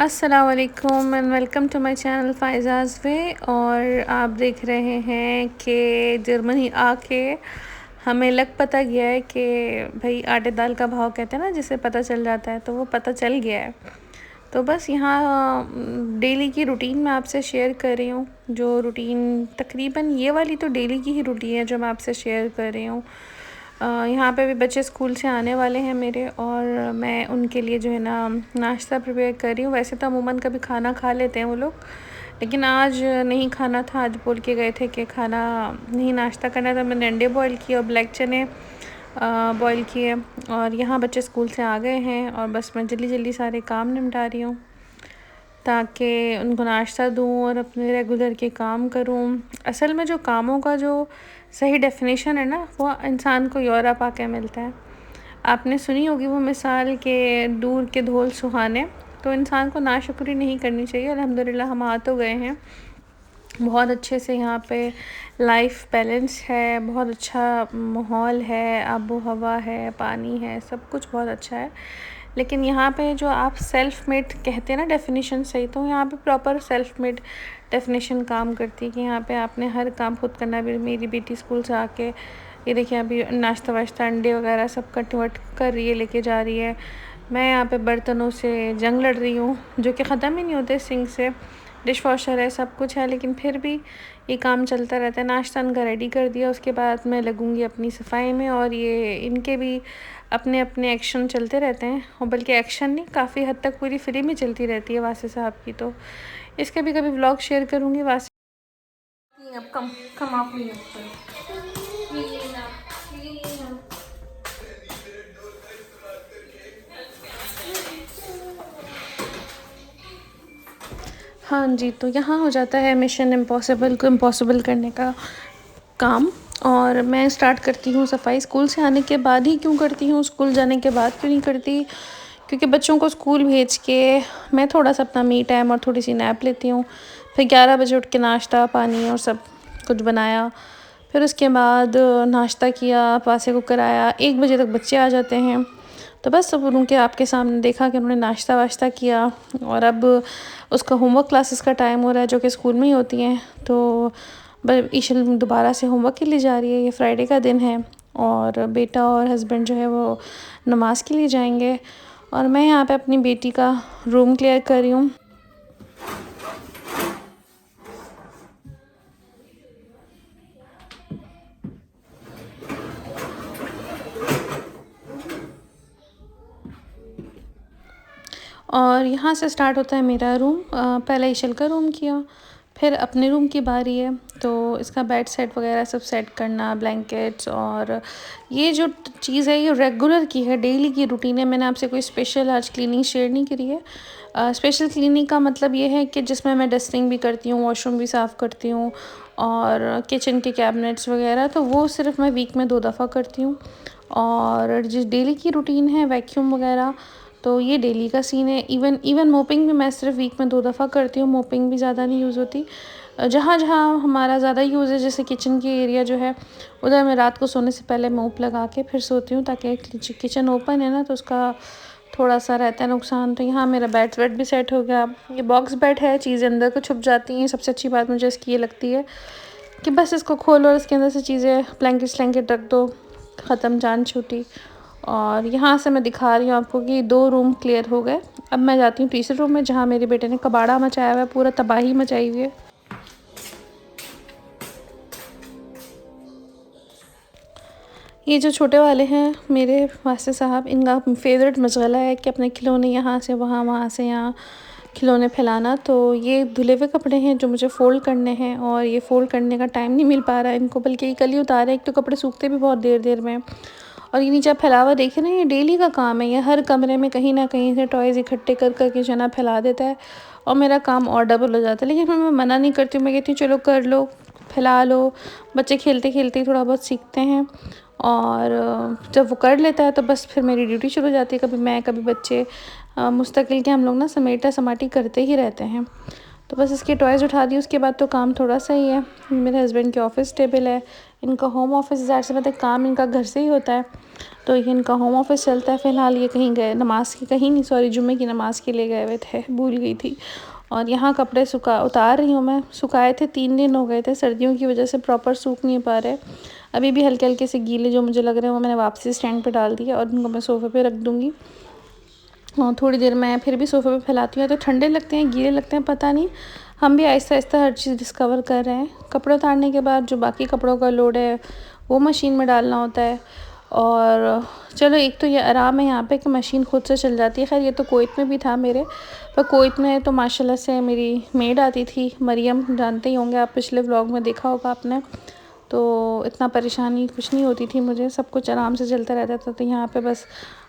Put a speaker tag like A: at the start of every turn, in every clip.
A: अस्सलाम वालेकुम and welcome to my channel Faizaz way. और आप देख रहे हैं कि जर्मनी आके हमें लग पता गया है कि भाई आटे दाल का भाव कहते हैं ना, जिसे पता चल जाता है, तो वो पता चल गया है। तो बस यहाँ डेली की रूटीन मैं आपसे शेयर कर रही हूँ। जो रूटीन तकरीबन ये वाली तो डेली की ही रूटीन है जो मैं आपसे शेयर कर रही हूँ। यहाँ पे भी बच्चे स्कूल से आने वाले हैं मेरे, और मैं उनके लिए जो है ना नाश्ता प्रिपेयर कर रही हूँ। वैसे तो अमूमन कभी खाना खा लेते हैं वो लोग, लेकिन आज नहीं खाना था। आज बोल के गए थे कि खाना नहीं, नाश्ता करना था। मैंने अंडे बॉईल किए और ब्लैक चने बॉईल किए। और यहाँ बच्चे स्कूल से आ गए हैं और बस मैं जल्दी जल्दी सारे काम निपटा रही हूँ ताकि उनको नाश्ता दूँ और अपने रेगुलर के काम करूँ। असल में जो कामों का जो सही डेफिनेशन है ना, वो इंसान को यूरोप आके मिलता है। आपने सुनी होगी वो मिसाल के दूर के धोल सुहाने। तो इंसान को नाशुक्री नहीं करनी चाहिए। अल्हम्दुलिल्लाह हम आ तो गए हैं। बहुत अच्छे से यहाँ पे लाइफ बैलेंस है, बहुत अच्छा माहौल है, आबो हवा है, पानी है, सब कुछ बहुत अच्छा है। लेकिन यहाँ पे जो आप सेल्फ़ मेड कहते हैं ना डेफिनेशन सही, तो यहाँ पे प्रॉपर सेल्फ़ मेड डेफिनेशन काम करती है कि यहाँ पे आपने हर काम खुद करना है। मेरी बेटी स्कूल से आके ये देखिए अभी नाश्ता वाश्ता अंडे वगैरह सब कट वट कर रही है, लेके जा रही है। मैं यहाँ पे बर्तनों से जंग लड़ रही हूँ जो कि ख़त्म ही नहीं होते। सिंक से डिश वॉशर है, सब कुछ है, लेकिन फिर भी ये काम चलता रहता है। नाश्ता इनका रेडी कर दिया, उसके बाद मैं लगूँगी अपनी सफाई में। और ये इनके भी अपने अपने एक्शन चलते रहते हैं, और बल्कि एक्शन नहीं, काफ़ी हद तक पूरी फिल्म ही चलती रहती है वासे साहब की। तो इसके भी कभी व्लॉग शेयर करूँगी। वासे अब कम ऑफ नहीं हाँ जी, तो यहाँ हो जाता है मिशन इम्पॉसिबल को इम्पॉसिबल करने का काम। और मैं स्टार्ट करती हूँ सफाई स्कूल से आने के बाद ही। क्यों करती हूँ, स्कूल जाने के बाद क्यों नहीं करती? क्योंकि बच्चों को स्कूल भेज के मैं थोड़ा सा अपना मी टाइम और थोड़ी सी नैप लेती हूँ। फिर 11 बजे उठ के नाश्ता पानी और सब कुछ बनाया। फिर उसके बाद नाश्ता किया, पासे कुकर आया, 1 बजे तक बच्चे आ जाते हैं। तो बस सब उनके आपके सामने देखा कि उन्होंने नाश्ता वाश्ता किया। और अब उसका होमवर्क क्लासेस का टाइम हो रहा है जो कि स्कूल में ही होती हैं। तो ईशल दोबारा से होमवर्क के लिए जा रही है। ये फ्राइडे का दिन है और बेटा और हस्बैंड जो है वो नमाज़ के लिए जाएंगे। और मैं यहाँ पे अपनी बेटी का रूम क्लियर कर रही हूँ। और यहाँ से स्टार्ट होता है मेरा रूम। पहले ईशल का रूम किया, फिर अपने रूम की बारी है। तो इसका बेड सेट वगैरह सब सेट करना, ब्लैंकेट्स, और ये जो चीज़ है ये रेगुलर की है, डेली की रूटीन है। मैंने आपसे कोई स्पेशल आज क्लीनिंग शेयर नहीं करी है। स्पेशल क्लीनिंग का मतलब ये है कि जिसमें मैं डस्टिंग भी करती हूँ, वॉशरूम भी साफ़ करती हूँ, और किचन के कैबिनेट्स वगैरह, तो वो सिर्फ मैं वीक में 2 दफ़ा करती हूँ। और जिस डेली की रूटीन है वैक्यूम वगैरह, तो ये डेली का सीन है। इवन मोपिंग भी मैं सिर्फ वीक में 2 दफ़ा करती हूँ। मोपिंग भी ज़्यादा नहीं यूज़ होती। जहाँ जहाँ हमारा ज़्यादा यूज़ है, जैसे किचन की एरिया जो है, उधर मैं रात को सोने से पहले मोप लगा के फिर सोती हूँ, ताकि किचन ओपन है ना, तो उसका थोड़ा सा रहता है नुकसान। तो यहाँ मेरा बेड भी सेट हो गया। ये बॉक्स बेड है, चीज़ें अंदर को छुप जाती हैं। सबसे अच्छी बात मुझे इसकी ये लगती है कि बस इसको खोलो और इसके अंदर से चीज़ें ब्लैंकेट रख दो, ख़त्म, जान छूटी। और यहाँ से मैं दिखा रही हूँ आपको कि 2 रूम क्लियर हो गए। अब मैं जाती हूँ तीसरे रूम में, जहाँ मेरे बेटे ने कबाड़ा मचाया हुआ है, पूरा तबाही मचाई हुई है। ये जो छोटे वाले हैं मेरे वासे साहब, इनका फेवरेट मशगला है कि अपने खिलौने यहाँ से वहाँ, वहाँ से यहाँ खिलौने फैलाना। तो ये धुले हुए कपड़े हैं जो मुझे फ़ोल्ड करने हैं, और ये फ़ोल्ड करने का टाइम नहीं मिल पा रहा है इनको, बल्कि ये कल ही उतारे। एक तो कपड़े सूखते भी बहुत देर में। और ये नीचे फैलावा देखे ना, ये डेली का काम है। ये हर कमरे में कहीं ना कहीं से टॉयज़ इकट्ठे कर के जना फैला देता है, और मेरा काम और डबल हो जाता है। लेकिन मैं मना नहीं करती हूँ, मैं कहती हूँ चलो कर लो, फैला लो। बच्चे खेलते खेलते ही थोड़ा बहुत सीखते हैं, और जब वो कर लेता है तो बस फिर मेरी ड्यूटी शुरू हो जाती है। कभी मैं कभी बच्चे, मुस्तकिल के हम लोग ना समेटा समाटी करते ही रहते हैं। तो बस इसके टॉयज़ उठा दी, उसके बाद तो काम थोड़ा सा ही है। मेरे हस्बैंड की ऑफ़िस टेबल है, इनका होम ऑफ़िस, ज़ाहिर सी बात है काम इनका घर से ही होता है, तो ये इनका होम ऑफ़िस चलता है। फ़िलहाल ये कहीं गए नमाज़ की, कहीं नहीं सॉरी जुम्मे की नमाज़ के लिए गए हुए थे, भूल गई थी। और यहाँ कपड़े उतार रही हूँ मैं। सुखाए थे, 3 दिन हो गए थे, सर्दियों की वजह से प्रॉपर सूख नहीं पा रहे। अभी भी हल्के हल्के से गीले जो मुझे लग रहे हैं वो मैंने वापसी स्टैंड पे डाल दिया और उनको मैं सोफ़े पे रख दूँगी। और थोड़ी देर मैं फिर भी सोफ़े पे फैलाती हूँ, तो ठंडे लगते हैं, गीले लगते हैं, पता नहीं। हम भी आहिस्ता आहिस्ता हर चीज़ डिस्कवर कर रहे हैं। कपड़े उतारने के बाद जो बाकी कपड़ों का लोड है वो मशीन में डालना होता है। और चलो एक तो ये आराम है यहाँ पे कि मशीन खुद से चल जाती है। खैर ये तो कुवैत में भी था मेरे, पर कुवैत में तो माशाल्लाह से मेरी मेड आती थी, मरियम, जानते ही होंगे आप, पिछले व्लॉग में देखा होगा आपने। तो इतना परेशानी कुछ नहीं होती थी मुझे, सब कुछ आराम से चलता रहता था। तो यहाँ पे बस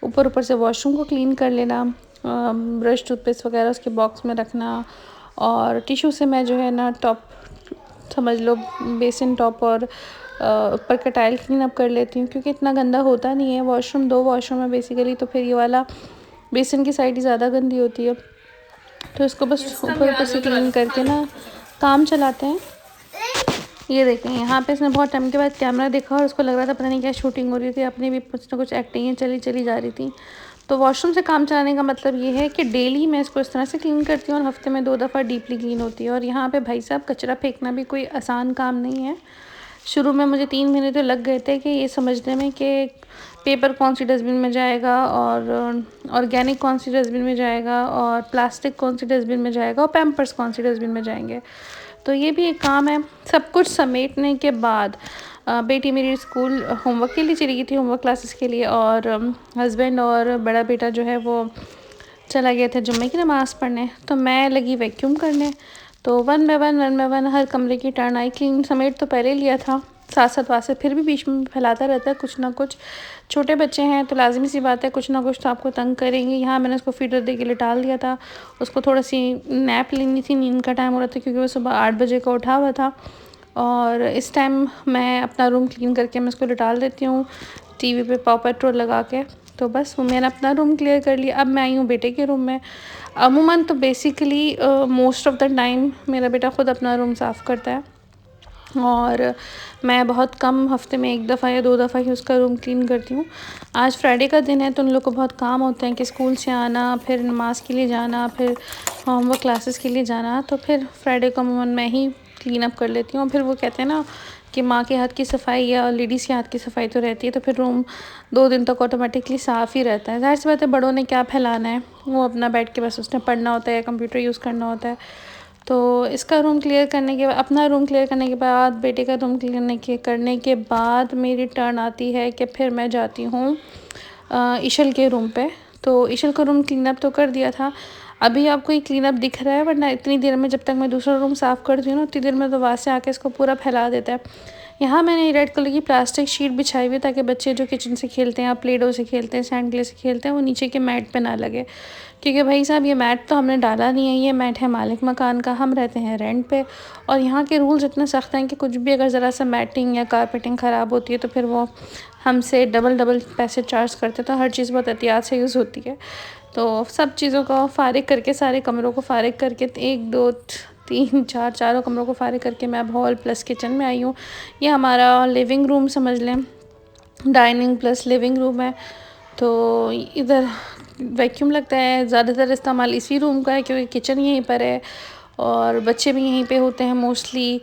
A: ऊपर से वॉशरूम को क्लीन कर लेना, ब्रश टूथपेस्ट वगैरह उसके बॉक्स में रखना, और टिशू से मैं जो है ना टॉप, समझ लो बेसिन टॉप और ऊपर का टाइल क्लीन अप कर लेती हूँ, क्योंकि इतना गंदा होता नहीं है। वॉशरूम 2 वॉशरूम है बेसिकली, तो फिर ये वाला बेसिन की साइड ही ज़्यादा गंदी होती है, तो इसको बस ऊपर से क्लीन करके ना काम चलाते हैं। ये देखें, यहाँ पे इसने बहुत टाइम के बाद कैमरा देखा और उसको लग रहा था पता नहीं क्या शूटिंग हो रही थी, अपनी भी कुछ ना कुछ एक्टिंग चली जा रही थी। तो वॉशरूम से काम चलाने का मतलब ये है कि डेली मैं इसको इस तरह से क्लीन करती हूँ और हफ्ते में 2 दफ़ा डीपली क्लीन होती है। और यहाँ पे भाई साहब कचरा फेंकना भी कोई आसान काम नहीं है। शुरू में मुझे 3 महीने तो लग गए थे कि ये समझने में कि पेपर कौन सी डस्टबिन में जाएगा और ऑर्गेनिक कौन सी डस्टबिन में जाएगा और प्लास्टिक कौन सी डस्टबिन में जाएगा और पैम्पर्स कौन सी डस्टबिन में जाएंगे। तो ये भी एक काम है। सब कुछ समेटने के बाद बेटी मेरी स्कूल होमवर्क के लिए चली गई थी, होमवर्क क्लासेस के लिए, और हस्बैंड और बड़ा बेटा जो है वो चला गया था जुम्मे की नमाज़ पढ़ने। तो मैं लगी वैक्यूम करने। तो वन बाय वन हर कमरे की टर्न आई। क्लीन समेट तो पहले लिया था, साथ साथ वास्ते फिर भी बीच में फैलाता रहता है कुछ ना कुछ। छोटे बच्चे हैं तो लाजमी सी बात है कुछ ना कुछ तो आपको तंग करेंगे। यहाँ मैंने उसको फीडर दे के लिटाल दिया था, उसको थोड़ा सी नैप लेनी थी, नींद का टाइम हो रहा था क्योंकि वो सुबह 8 बजे का उठा हुआ था। और इस टाइम मैं अपना रूम क्लीन करके मैं उसको लिटाल देती हूँ टीवी पे पॉ पेट्रोल लगा के। तो बस वो मैंने अपना रूम क्लियर कर लिया। अब मैं आई हूँ बेटे के रूम में। अमूमन तो basically most of the time मेरा बेटा ख़ुद अपना रूम साफ़ करता है और मैं बहुत कम, हफ्ते में 1 दफ़ा या 2 दफ़ा ही उसका रूम क्लीन करती हूँ। आज फ्राइडे का दिन है तो उन लोग को बहुत काम होते हैं कि स्कूल से आना, फिर नमाज़ के लिए जाना, फिर होमवर्क क्लासेस के लिए जाना। तो फिर फ्राइडे को अमूमन मैं ही क्लीन अप कर लेती हूँ। फिर वो कहते हैं ना कि माँ के हाथ की सफाई या लेडीज़ के हाथ की सफाई तो रहती है, तो फिर रूम 2 दिन तक ऑटोमेटिकली साफ़ ही रहता है। ज़ाहिर सी बात है बड़ों ने क्या फैलाना है, वो अपना बैठ के बस उसने पढ़ना होता है या कंप्यूटर यूज़ करना होता है। तो इसका रूम क्लियर करने के बाद, अपना रूम क्लियर करने के बाद, बेटे का रूम क्लियर करने के बाद मेरी टर्न आती है कि फिर मैं जाती हूँ इशल के रूम पे। तो इशल का रूम क्लीन अप तो कर दिया था, अभी आपको ये क्लीन अप दिख रहा है, वरना इतनी देर में जब तक मैं दूसरा रूम साफ़ करती हूँ ना उतनी देर में तो वहाँ से आके इसको पूरा फैला देता है। यहाँ मैंने रेड कलर की प्लास्टिक शीट बिछाई हुई है ताकि बच्चे जो किचन से खेलते हैं, प्ले डो से खेलते हैं, सैंड क्ले से खेलते हैं, वो नीचे के मैट पे ना लगे। क्योंकि भाई साहब ये मैट तो हमने डाला नहीं है, ये मैट है मालिक मकान का, हम रहते हैं रेंट पे। और यहाँ के रूल्स इतने सख्त हैं कि कुछ भी अगर ज़रा सा मैटिंग या कारपेटिंग ख़राब होती है तो फिर वो हमसे डबल पैसे चार्ज करते हैं। तो हर चीज़ बहुत एहतियात से यूज़ होती है। तो सब चीज़ों को फ़ारिग करके, सारे कमरों को फ़ारिग करके, 1 2 3 4 चारों कमरों को फ़ारिग करके मैं अब हॉल प्लस किचन में आई हूँ। ये हमारा लिविंग रूम समझ लें, डाइनिंग प्लस लिविंग रूम है। तो इधर वैक्यूम लगता है, ज़्यादातर इस्तेमाल इसी रूम का है क्योंकि किचन यहीं पर है और बच्चे भी यहीं पे होते हैं मोस्टली।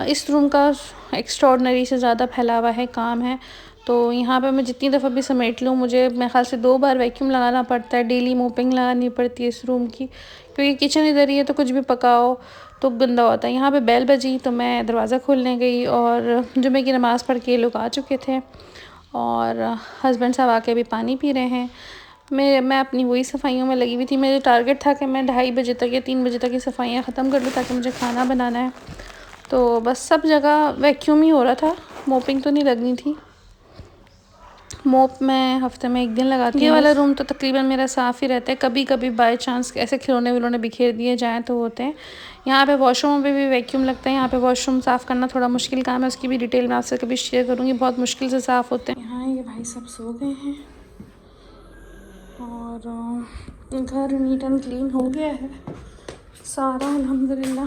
A: इस रूम का एक्स्ट्रॉर्डनरी से ज़्यादा फैला हुआ है काम है। तो यहाँ पे मैं जितनी दफ़ा भी समेट लूँ मुझे मेरे ख़्याल से 2 बार वैक्यूम लगाना पड़ता है, डेली मोपिंग लगानी पड़ती है इस रूम की, क्योंकि किचन इधर ही है तो कुछ भी पकाओ तो गंदा होता है। यहाँ पे बेल बजी तो मैं दरवाज़ा खोलने गई और जुम्मे की नमाज़ पढ़ के लोग आ चुके थे और हस्बैंड साहब आके अभी पानी पी रहे हैं। मैं अपनी वही सफाइयों में लगी हुई थी। मेरा टारगेट था कि मैं 2:30 बजे तक या 3 बजे तक ये सफाइयाँ ख़त्म कर लूँ ताकि मुझे खाना बनाना है। तो बस सब जगह वैक्यूम ही हो रहा था, मोपिंग तो नहीं लगनी थी। मोप मैं हफ्ते में 1 दिन लगाती हूँ। ये वाला रूम तो तकरीबन मेरा साफ़ ही रहता है, कभी कभी बाय चांस ऐसे खिलौने विलौने बिखेर दिए जाएँ तो होते हैं। यहाँ पे वॉशरूम पे भी वैक्यूम लगता है। यहाँ पे वॉशरूम साफ़ करना थोड़ा मुश्किल काम है, उसकी भी डिटेल मैं आपसे कभी शेयर करूँगी, बहुत मुश्किल से साफ़ होते हैं। यहाँ ये भाई सब सो गए हैं और घर नीट एंड क्लीन हो गया है। सारा अल्हम्दुलिल्लाह।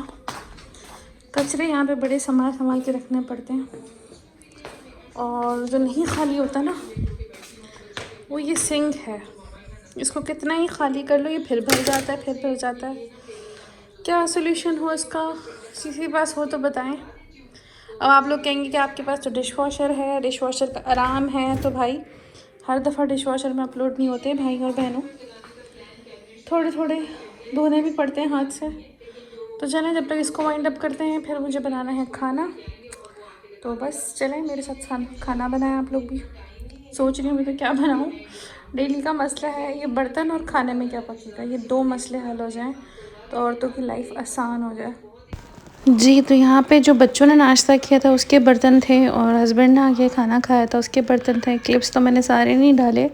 A: कचरे यहाँ पे बड़े संभाल संभाल के रखने पड़ते हैं, और जो नहीं खाली होता ना वो ये सिंक है, इसको कितना ही खाली कर लो ये फिर भर जाता है, फिर भर जाता है। क्या सोल्यूशन हो इसका, किसी के पास हो तो बताएं। अब आप लोग कहेंगे कि आपके पास तो डिश वॉशर है, डिश वॉशर का आराम है, तो भाई हर दफ़ा डिश वॉशर में अपलोड नहीं होते भाई और बहनों, थोड़े थोड़े धोने भी पड़ते हैं हाथ से। तो चलें, जब तक इसको वाइंड अप करते हैं, फिर मुझे बनाना है खाना। तो बस चलें मेरे साथ खाना बनाएं आप लोग भी। सोच रही हूँ मैं तो क्या बनाऊँ, डेली का मसला है ये बर्तन और खाने में क्या पकेगा, ये 2 मसले हल हो जाएं तो औरतों की लाइफ आसान हो जाए। जी, तो यहाँ पे जो बच्चों ने नाश्ता किया था उसके बर्तन थे, और हस्बैंड ने आके खाना खाया था उसके बर्तन थे। क्लिप्स तो मैंने सारे नहीं डाले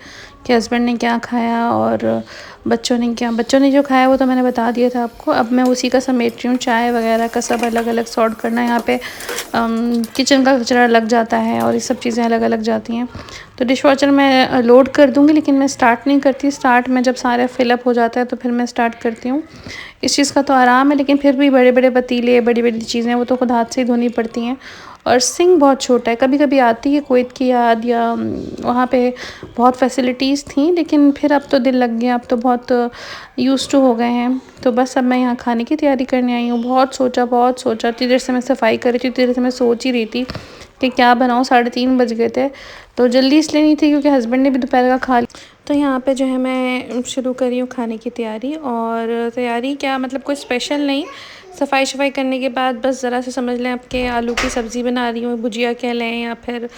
A: कि हस्बैंड ने क्या खाया और बच्चों ने जो खाया वो तो मैंने बता दिया था आपको। अब मैं उसी का समेट रही हूँ, चाय वगैरह का सब अलग अलग सॉर्ट करना है। यहाँ पे किचन का कचरा लग जाता है और ये सब चीज़ें अलग अलग जाती हैं। तो डिश वॉशर मैं लोड कर दूँगी, लेकिन मैं स्टार्ट नहीं करती। स्टार्ट में जब सारा फिलअप हो जाता है तो फिर मैं स्टार्ट करती हूँ। इस चीज़ का तो आराम है, लेकिन फिर भी बड़े बड़े पतीले, बड़ी बड़ी चीज़ें वो तो खुद हाथ से ही धोनी पड़ती हैं। और सिंक बहुत छोटा है, कभी कभी आती है कुवैत की याद, या वहाँ पे बहुत फैसिलिटीज़ थी, लेकिन फिर अब तो दिल लग गया, अब तो बहुत यूज़ टू हो गए हैं। तो बस अब मैं यहाँ खाने की तैयारी करने आई हूँ। बहुत सोचा, इतनी देर से मैं सफाई कर रही थी, इतनी देर से मैं सोच ही रही थी कि क्या बनाऊँ। 3:30 बज गए थे, तो जल्दी इसलिए नहीं थी क्योंकि हस्बैंड ने भी दोपहर का खा लिया। तो यहाँ पे जो है मैं शुरू कर रही हूँ खाने की तैयारी। और तैयारी क्या, मतलब कोई स्पेशल नहीं, सफाई करने के बाद बस ज़रा से समझ लें आपके आलू की सब्ज़ी बना रही हूँ, भुजिया कह लें, या फिर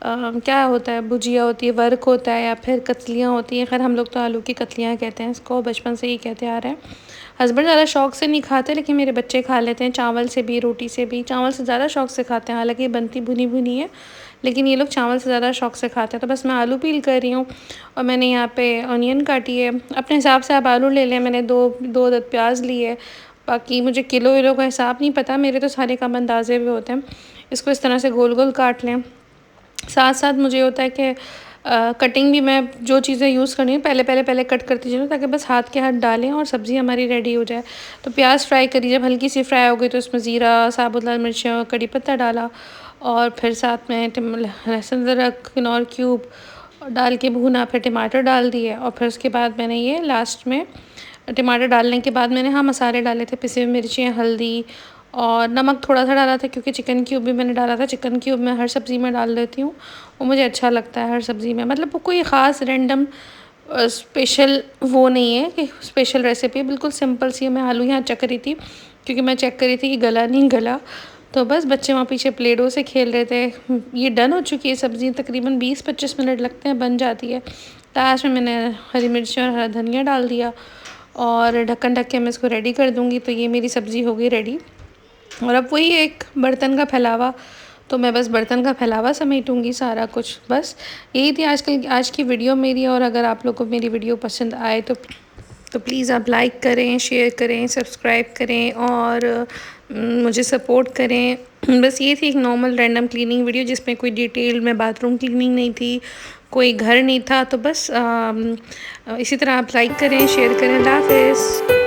A: क्या होता है, भुजिया होती है, वर्क होता है, या फिर कतलियाँ होती हैं। खैर हम लोग तो आलू की कतलियाँ कहते हैं इसको, बचपन से ही कहते आ रहे हैं। हस्बैंड ज़्यादा शौक़ से नहीं खाते, लेकिन मेरे बच्चे खा लेते हैं, चावल से भी, रोटी से भी। चावल से ज़्यादा शौक़ से खाते हैं, हालांकि बनती भुनी भुनी है, लेकिन ये लोग चावल से ज़्यादा शौक़ से खाते हैं। तो बस मैं आलू पील कर रही हूँ, और मैंने यहाँ पे ऑनियन काटी है। अपने हिसाब से आप आलू ले लें, मैंने दो अदद प्याज ली है। बाकी मुझे किलो विलो का हिसाब नहीं पता, मेरे तो सारे कम अंदाजे में होते हैं। इसको इस तरह से गोल गोल काट लें। साथ साथ मुझे होता है कि कटिंग भी मैं जो चीज़ें यूज़ करनी है पहले कट करती जाऊँ, ताकि बस हाथ के हाथ डालें और सब्ज़ी हमारी रेडी हो जाए। तो प्याज फ्राई करी, जब हल्की सी फ्राई हो गई तो उसमें ज़ीरा, साबुत लाल मिर्च, कड़ी पत्ता डाला, और फिर साथ में लहसुन अदरक किनौर क्यूब डाल के भूना, फिर टमाटर डाल दिए, और फिर उसके बाद मैंने ये लास्ट में टमाटर डालने के बाद मैंने मसाले डाले थे, पिसी हुई मिर्ची, हल्दी और नमक थोड़ा सा डाला था, क्योंकि चिकन क्यूब भी मैंने डाला था। चिकन क्यूब मैं हर सब्ज़ी में डाल देती हूँ, वो मुझे अच्छा लगता है हर सब्ज़ी में। मतलब वो कोई ख़ास रैंडम स्पेशल वो नहीं है कि स्पेशल रेसिपी, बिल्कुल सिंपल सी। मैं आलू यहाँ चख रही थी, क्योंकि मैं चेक कर रही थी कि गला नहीं गला। तो बस बच्चे वहाँ पीछे प्लेडो से खेल रहे थे। ये डन हो चुकी है सब्ज़ी, तकरीबन 20-25 मिनट लगते हैं, बन जाती है। लास्ट में मैंने हरी मिर्ची और हरा धनिया डाल दिया, और ढक्कन ढक के मैं इसको रेडी कर दूँगी। तो ये मेरी सब्ज़ी हो गई रेडी। और अब वही एक बर्तन का फैलावा, तो मैं बस बर्तन का फैलावा समेटूँगी सारा कुछ। बस यही थी आज की वीडियो मेरी। और अगर आप लोग को मेरी वीडियो पसंद आए तो प्लीज़ आप लाइक करें, शेयर करें, सब्सक्राइब करें, और मुझे सपोर्ट करें। बस ये थी एक नॉर्मल रैंडम क्लीनिंग वीडियो, जिसमें कोई डिटेल में बाथरूम क्लीनिंग नहीं थी, कोई घर नहीं था। तो बस इसी तरह आप लाइक करें, शेयर करें। अल्लाह हाफ़िज़।